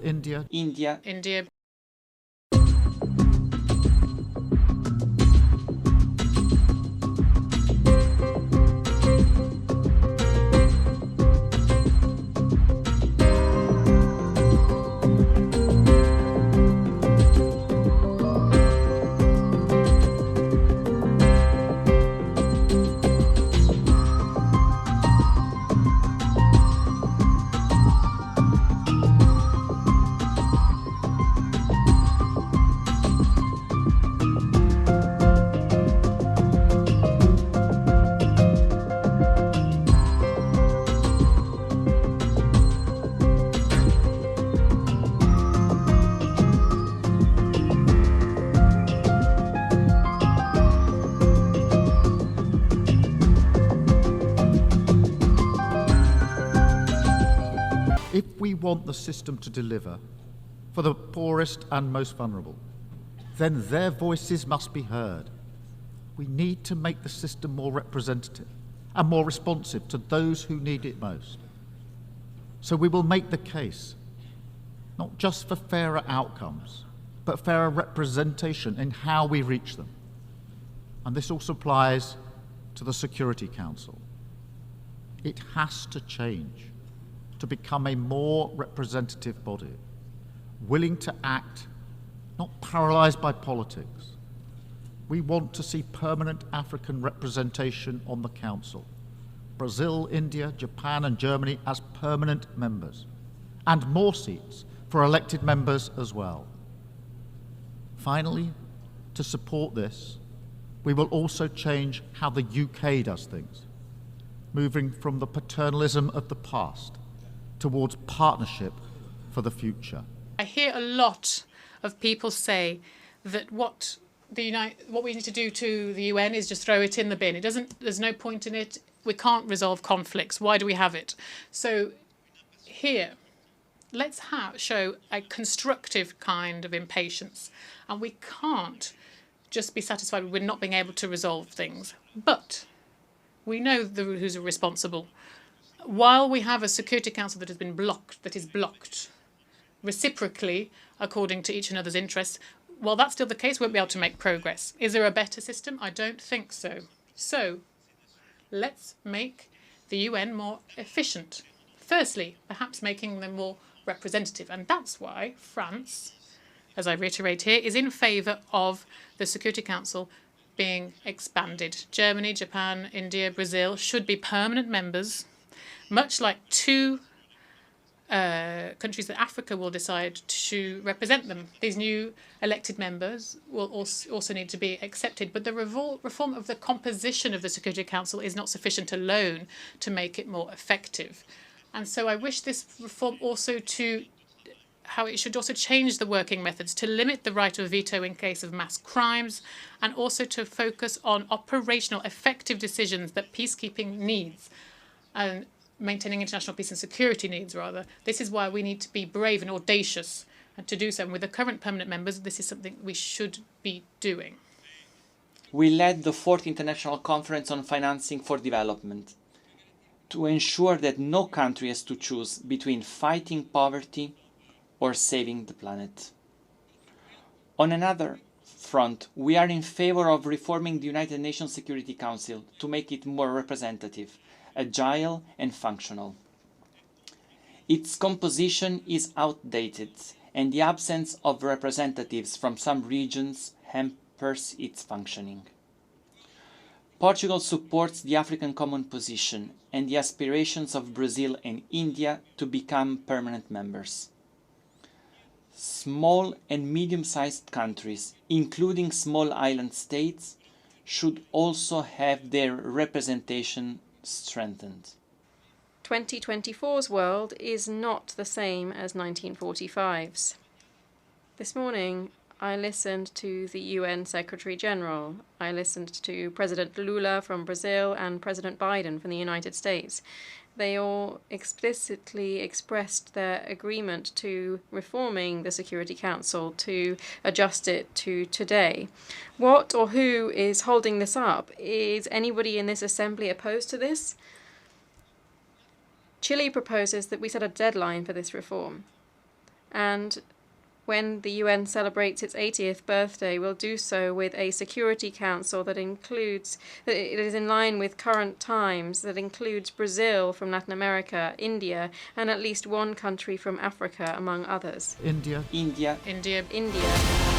India. India. India. If we want the system to deliver for the poorest and most vulnerable, then their voices must be heard. We need to make the system more representative and more responsive to those who need it most. So we will make the case, not just for fairer outcomes, but fairer representation in how we reach them. And this also applies to the Security Council. It has to change to become a more representative body, willing to act, not paralysed by politics. We want to see permanent African representation on the Council. Brazil, India, Japan and Germany as permanent members, and more seats for elected members as well. Finally, to support this, we will also change how the UK does things, moving from the paternalism of the past towards partnership for the future. I hear a lot of people say that what we need to do to the UN is just throw it in the bin. There's no point in it. We can't resolve conflicts. Why do we have it? So here, let's show a constructive kind of impatience. And we can't just be satisfied with not being able to resolve things. But we know who's responsible. While we have a Security Council that is blocked reciprocally according to each other's interests, while that's still the case, we won't be able to make progress. Is there a better system? I don't think so. So let's make the UN more efficient. Firstly, perhaps making them more representative. And that's why France, as I reiterate here, is in favour of the Security Council being expanded. Germany, Japan, India, Brazil should be permanent members, much like two countries that Africa will decide to represent them. These new elected members will also need to be accepted. But the reform of the composition of the Security Council is not sufficient alone to make it more effective. And so I wish this reform also how it should also change the working methods to limit the right of veto in case of mass crimes, and also to focus on operational effective decisions that peacekeeping needs and maintaining international peace and security needs, rather. This is why we need to be brave and audacious, and to do so. And with the current permanent members, this is something we should be doing. We led the 4th International Conference on Financing for Development to ensure that no country has to choose between fighting poverty or saving the planet. On another front, we are in favor of reforming the United Nations Security Council to make it more representative, agile and functional. Its composition is outdated, and the absence of representatives from some regions hampers its functioning. Portugal supports the African Common Position and the aspirations of Brazil and India to become permanent members. Small and medium-sized countries, including small island states, should also have their representation strengthened. 2024's world is not the same as 1945's. This morning, I listened to the UN Secretary General. I listened to President Lula from Brazil and President Biden from the United States. They all explicitly expressed their agreement to reforming the Security Council to adjust it to today. What or who is holding this up? Is anybody in this assembly opposed to this? Chile proposes that we set a deadline for this reform. And when the UN celebrates its 80th birthday, we'll do so with a Security Council that is in line with current times, that includes Brazil from Latin America, India, and at least one country from Africa, among others. India. India. India. India.